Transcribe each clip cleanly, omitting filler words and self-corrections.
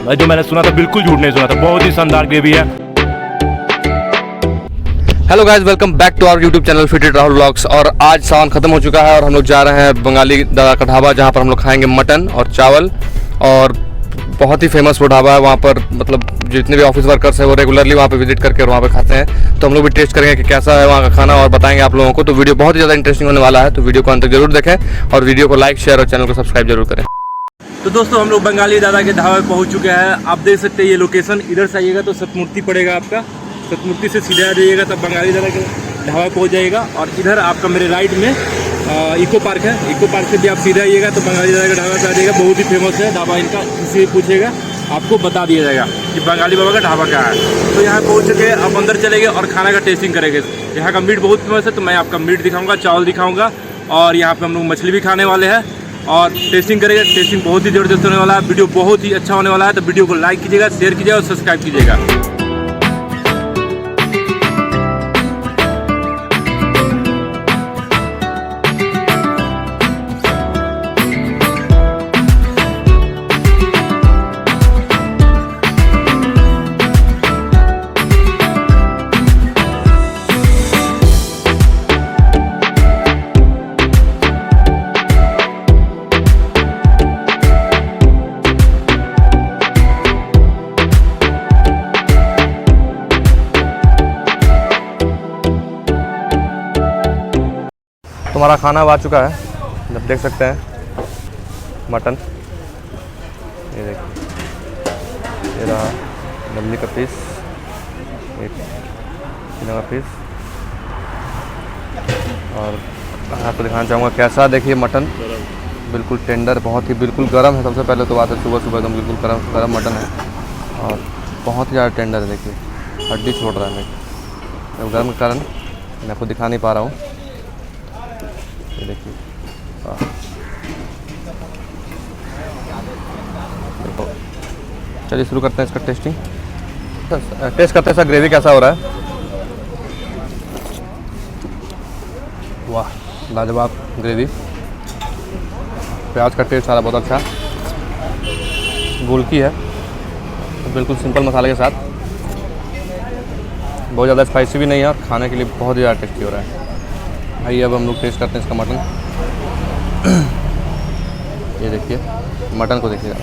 जो मैंने सुना था बिल्कुल झूठ नहीं सुना था, बहुत ही शानदार ग्रेवी है। Hello guys, welcome back to our YouTube channel fithitrahulvlogs। और आज सावन खत्म हो चुका है और हम लोग जा रहे हैं बंगाली दादा का ढाबा, जहाँ पर हम लोग खाएंगे मटन और चावल। और बहुत ही फेमस वो ढाबा है, वहाँ पर मतलब जितने भी ऑफिस वर्कर्स हैं वो रेगुलरली वहाँ पे विजिट करके और वहाँ पे खाते हैं। तो हम लोग भी टेस्ट करेंगे कि कैसा है वहाँ का खाना और बताएंगे आप लोगों को। तो वीडियो बहुत ही ज़्यादा इंटरेस्टिंग होने वाला है, तो वीडियो को अंत तक जरूर देखें और वीडियो को लाइक, शेयर और चैनल को सब्सक्राइब जरूर करें। तो दोस्तों हम लोग बंगाली दादा के ढाबे पहुँच चुके हैं। आप देख सकते हैं ये लोकेशन, इधर से आइएगा तो सतमूर्ति पड़ेगा आपका, सतमूर्ति से सीधा आ जाइएगा तब बंगाली दादा के ढाबा पहुंच जाएगा। और इधर आपका मेरे राइट में इको पार्क है, इको पार्क से भी आप सीधा आइएगा तो बंगाली दादा का ढाबा पे आ जाएगा। बहुत ही फेमस है ढाबा इनका, किसी पूछेगा आपको बता दिया जाएगा कि बंगाली बाबा का ढाबा कहाँ है। तो यहाँ पहुँच चुके आप अंदर चलेंगे और खाना का टेस्टिंग करेंगे। यहाँ का मीट बहुत फेमस है, तो मैं आपका मीट दिखाऊँगा, चावल दिखाऊँगा और यहाँ पर हम लोग मछली भी खाने वाले हैं और टेस्टिंग करेंगे। टेस्टिंग बहुत ही ज़बरदस्त होने वाला है, वीडियो बहुत ही अच्छा होने वाला है। तो वीडियो को लाइक कीजिएगा, शेयर कीजिएगा और सब्सक्राइब कीजिएगा। तुम्हारा खाना अब आ चुका है, जब देख सकते हैं मटन, ये देखिए, ये रहा नमनी का पीस, एक किलो का पीस। और आपको दिखाना चाहूँगा कैसा, देखिए मटन बिल्कुल टेंडर, बहुत ही बिल्कुल गर्म है। सबसे पहले तो बात है, सुबह सुबह एकदम बिल्कुल गर्म मटन है और बहुत ही ज़्यादा टेंडर है। देखिए हड्डी छोड़ रहा है, मैं गर्म के कारण मैं आपको दिखा नहीं पा रहा हूँ। ये देखिए, देखो, चलिए शुरू करते हैं इसका टेस्टिंग। टेस्ट करते हैं इसका ग्रेवी कैसा हो रहा है। वाह, लाजवाब ग्रेवी, प्याज का टेस्ट आ रहा बहुत अच्छा, गोलकी है, बिल्कुल सिंपल मसाले के साथ, बहुत ज़्यादा स्पाइसी भी नहीं है और खाने के लिए बहुत ही ज़्यादा टेस्टी हो रहा है। आइए अब हम लोग टेस्ट करते हैं इसका मटन। ये देखिए मटन को देखिएगा,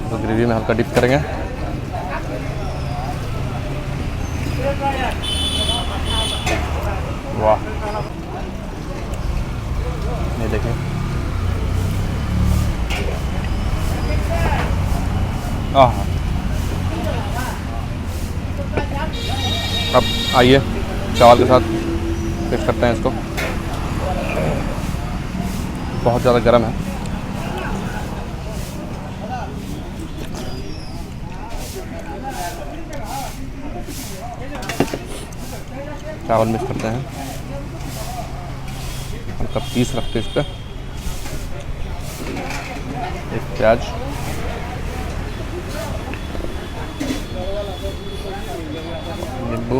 तो ग्रेवी में हल्का डिप करेंगे। वाह, ये देखिए, आह। अब आइए चावल के साथ टेस्ट करते हैं इसको। बहुत ज़्यादा गर्म है, चावल मिक्स करते हैं, हल्का पीस रखते हैं इस पर, एक प्याज, नींबू,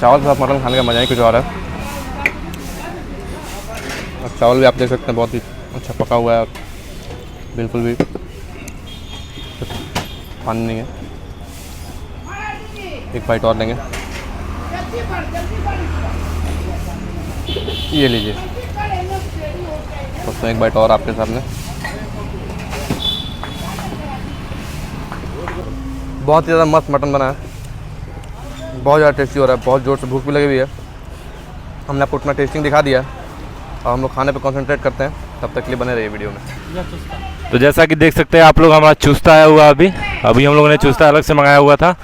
चावल के साथ मटन खाने का मज़ा ही कुछ और है। और चावल भी आप देख सकते हैं बहुत ही अच्छा पका हुआ है और बिल्कुल भी पानी नहीं है। एक बाइट और लेंगे, ये लीजिए दोस्तों, एक बाइट और आपके सामने। बहुत ही ज़्यादा मस्त मटन बना है, बहुत ज़्यादा टेस्टी हो रहा है, बहुत ज़ोर से भूख भी लगी हुई है। हमने आपको उतना टेस्टिंग दिखा दिया और हम लोग खाने पे कंसंट्रेट करते हैं, तब तक के लिए बने रहिए वीडियो में। तो जैसा कि देख सकते हैं आप लोग, हमारा चुस्ता आया हुआ अभी हम लोगों ने चुस्ता अलग से मंगाया हुआ था।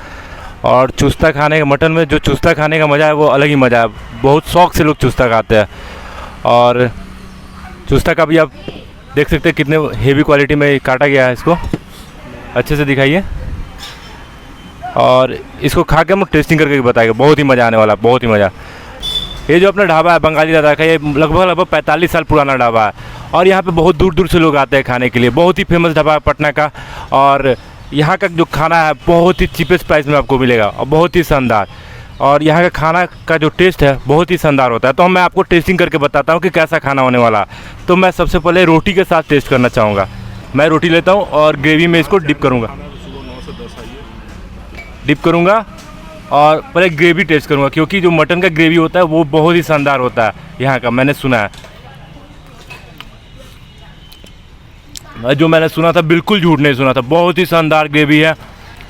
और चुस्ता खाने का, मटन में जो चुस्ता खाने का मज़ा है वो अलग ही मज़ा है, बहुत शौक से लोग चुस्ता खाते हैं। और चुस्ता का भी आप देख सकते हैं कितने हेवी क्वालिटी में काटा गया है, इसको अच्छे से दिखाइए। और इसको खा के हम टेस्टिंग करके बताएंगे, बहुत ही मज़ा आने वाला है, बहुत ही मज़ा। ये जो अपना ढाबा है बंगाली दादा का, ये लगभग 45 साल पुराना ढाबा है और यहाँ पे बहुत दूर दूर से लोग आते हैं खाने के लिए। बहुत ही फेमस ढाबा है पटना का और यहाँ का जो खाना है बहुत ही चीपेस्ट प्राइस में आपको मिलेगा और बहुत ही शानदार। और यहाँ का खाना का जो टेस्ट है बहुत ही शानदार होता है। तो मैं आपको टेस्टिंग करके बताता हूँ कि कैसा खाना होने वाला। तो मैं सबसे पहले रोटी के साथ टेस्ट करना चाहूँगा। मैं रोटी लेता हूँ और ग्रेवी में इसको डिप करूँगा और पहले ग्रेवी टेस्ट करूँगा, क्योंकि जो मटन का ग्रेवी होता है वो बहुत ही शानदार होता है यहाँ का, मैंने सुना है। जो मैंने सुना था बिल्कुल झूठ नहीं सुना था, बहुत ही शानदार ग्रेवी है,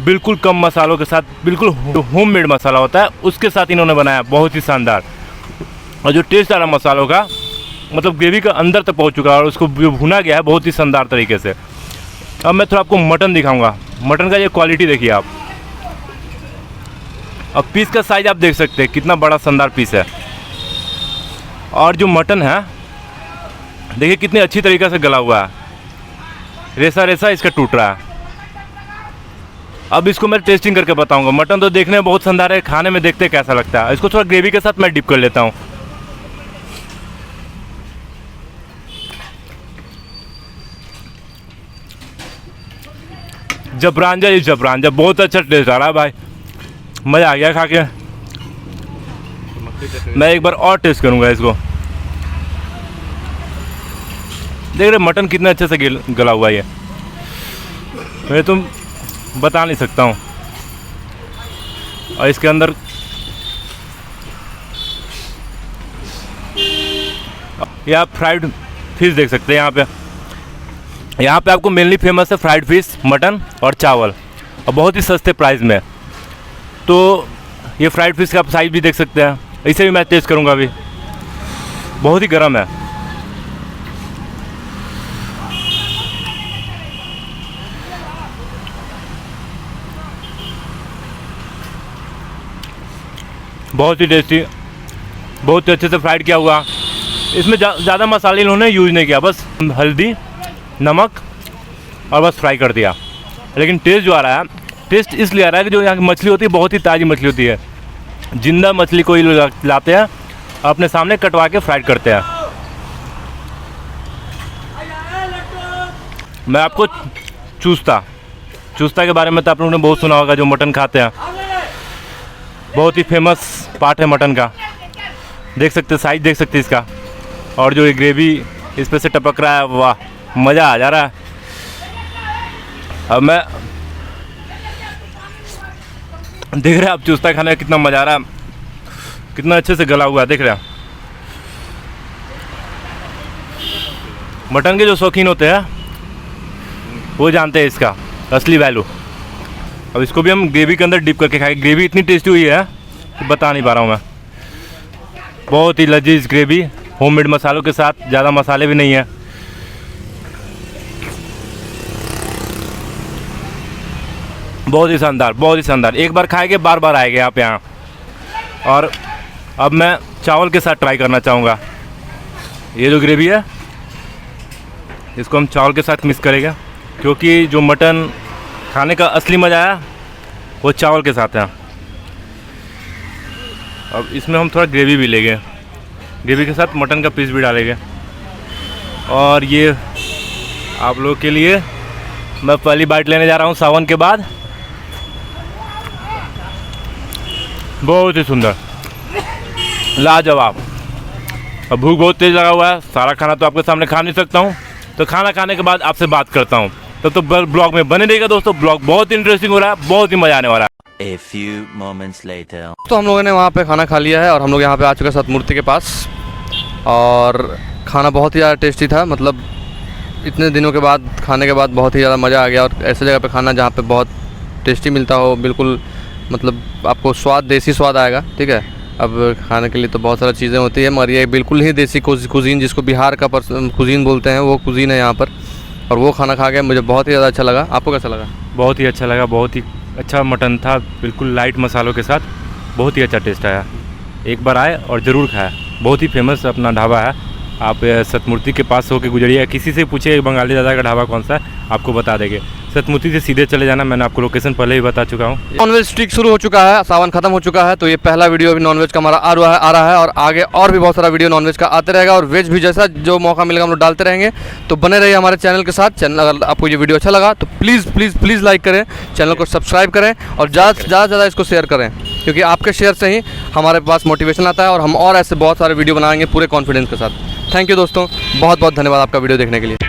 बिल्कुल कम मसालों के साथ, बिल्कुल होममेड मसाला होता है उसके साथ इन्होंने बनाया, बहुत ही शानदार। और जो टेस्ट आ रहा मसालों का, मतलब ग्रेवी का अंदर तक पहुँच चुका है और उसको जो भुना गया है बहुत ही शानदार तरीके से। अब मैं थोड़ा आपको मटन दिखाऊँगा। मटन का ये क्वालिटी देखिए आप, अब पीस का साइज़ आप देख सकते हैं कितना बड़ा शानदार पीस है। और जो मटन है देखिए कितनी अच्छी तरीके से गला हुआ है, रेसा रेसा इसका टूट रहा है। अब इसको मैं टेस्टिंग करके बताऊंगा। मटन तो देखने में बहुत शानदार है, खाने में देखते कैसा लगता है। इसको थोड़ा ग्रेवी के साथ मैं डिप कर लेता हूँ। जबरान बहुत अच्छा टेस्ट आ रहा है भाई, मज़ा आ गया खा के। मैं एक बार और टेस्ट करूंगा इसको। देख रहे मटन कितना अच्छे से गला हुआ है, मैं तुम बता नहीं सकता हूँ। और इसके अंदर ये आप फ्राइड फिश देख सकते हैं। यहाँ पे आपको मेनली फेमस है फ्राइड फिश, मटन और चावल, और बहुत ही सस्ते प्राइस में। तो ये फ्राइड फिश का आप साइज़ भी देख सकते हैं। इसे भी मैं टेस्ट करूँगा अभी, बहुत ही गर्म है। बहुत ही टेस्टी, बहुत ही अच्छे से फ्राइड किया हुआ। इसमें ज़्यादा मसाले इन्होंने यूज़ नहीं किया, बस हल्दी, नमक और बस फ्राई कर दिया। लेकिन टेस्ट जो आ रहा है, टेस्ट इसलिए आ रहा है कि जो यहाँ की मछली होती है बहुत ही ताज़ी मछली होती है। जिंदा मछली कोई लाते हैं, अपने सामने कटवा के फ्राइड करते हैं। मैं आपको चूस्ता के बारे में तो आप लोगों ने बहुत सुना होगा, जो मटन खाते हैं। बहुत ही फेमस पार्ट है मटन का। देख सकते साइज देख सकते इसका, और जो ये ग्रेवी इस पे से टपक रहा है, वाह मज़ा आ जा रहा है। अब मैं देख रहे हैं आप चूस्ता खाने में कितना मज़ा आ रहा है, कितना अच्छे से गला हुआ है, देख रहे हैं। मटन के जो शौकीन होते हैं वो जानते हैं इसका असली वैल्यू। अब इसको भी हम ग्रेवी के अंदर डिप करके खाएंगे। ग्रेवी इतनी टेस्टी हुई है कि बता नहीं पा रहा हूँ मैं। बहुत ही लजीज ग्रेवी, होममेड मसालों के साथ, ज़्यादा मसाले भी नहीं है। बहुत ही शानदार, बहुत ही शानदार। एक बार खाएंगे बार बार आएंगे आप यहाँ। और अब मैं चावल के साथ ट्राई करना चाहूँगा। ये जो ग्रेवी है इसको हम चावल के साथ मिक्स करेंगे, क्योंकि जो मटन खाने का असली मज़ा है वो चावल के साथ है। अब इसमें हम थोड़ा ग्रेवी भी लेंगे, ग्रेवी के साथ मटन का पीस भी डालेंगे। और ये आप लोगों के लिए मैं पहली बाइट लेने जा रहा हूँ सावन के बाद। बहुत ही सुंदर, लाजवाब। अब भूख बहुत तेज़ लगा हुआ है, सारा खाना तो आपके सामने खा नहीं सकता हूँ, तो खाना खाने के बाद आपसे बात करता हूँ। तो ब्लॉग में बने रहेगा दोस्तों। ब्लॉग बहुत इंटरेस्टिंग हो रहा है, बहुत ही मज़ा आने वाला है। A few moments later. तो हम लोगों ने वहाँ पे खाना खा लिया है और हम लोग यहाँ पे आ चुके हैं सतमूर्ति के पास। और खाना बहुत ही ज़्यादा टेस्टी था, मतलब इतने दिनों के बाद खाने के बाद बहुत ही ज़्यादा मज़ा आ गया। और ऐसे जगह पे खाना जहाँ पे बहुत टेस्टी मिलता हो, बिल्कुल मतलब आपको स्वाद, देसी स्वाद आएगा। ठीक है, अब खाने के लिए तो बहुत सारी चीज़ें होती है, मगर ये बिल्कुल ही देसी कुजीन, जिसको बिहार का कुजीन बोलते हैं, वो कुजीन है यहाँ पर। और वो खाना खा के मुझे बहुत ही ज़्यादा अच्छा लगा। आपको कैसा लगा? बहुत ही अच्छा लगा, बहुत ही अच्छा मटन था, बिल्कुल लाइट मसालों के साथ, बहुत ही अच्छा टेस्ट आया। एक बार आए और ज़रूर खाया। बहुत ही फेमस अपना ढाबा है। आप सतमूर्ति के पास होके गुजरिए, किसी से पूछिए बंगाली दादा का ढाबा कौन सा है, आपको बता देंगे। सतमूर्ति से सीधे चले जाना, मैंने आपको लोकेशन पहले ही बता चुका हूँ। नॉनवेज स्ट्रीक शुरू हो चुका है, सावन खत्म हो चुका है, तो ये पहला वीडियो अभी नॉनवेज का हमारा आ रहा है और आगे और भी बहुत सारा वीडियो नॉनवेज का आते रहेगा और वेज भी जैसा जो मौका मिलेगा हम लोग डालते रहेंगे। तो बने रहिए हमारे चैनल के साथ। चैनल अगर आपको ये वीडियो अच्छा लगा तो प्लीज़ लाइक करें, चैनल को सब्सक्राइब करें और ज़्यादा इसको शेयर करें, क्योंकि आपके शेयर से ही हमारे पास मोटिवेशन आता है और हम और ऐसे बहुत सारे वीडियो बनाएंगे पूरे कॉन्फिडेंस के साथ। थैंक यू दोस्तों, बहुत बहुत धन्यवाद आपका वीडियो देखने के लिए।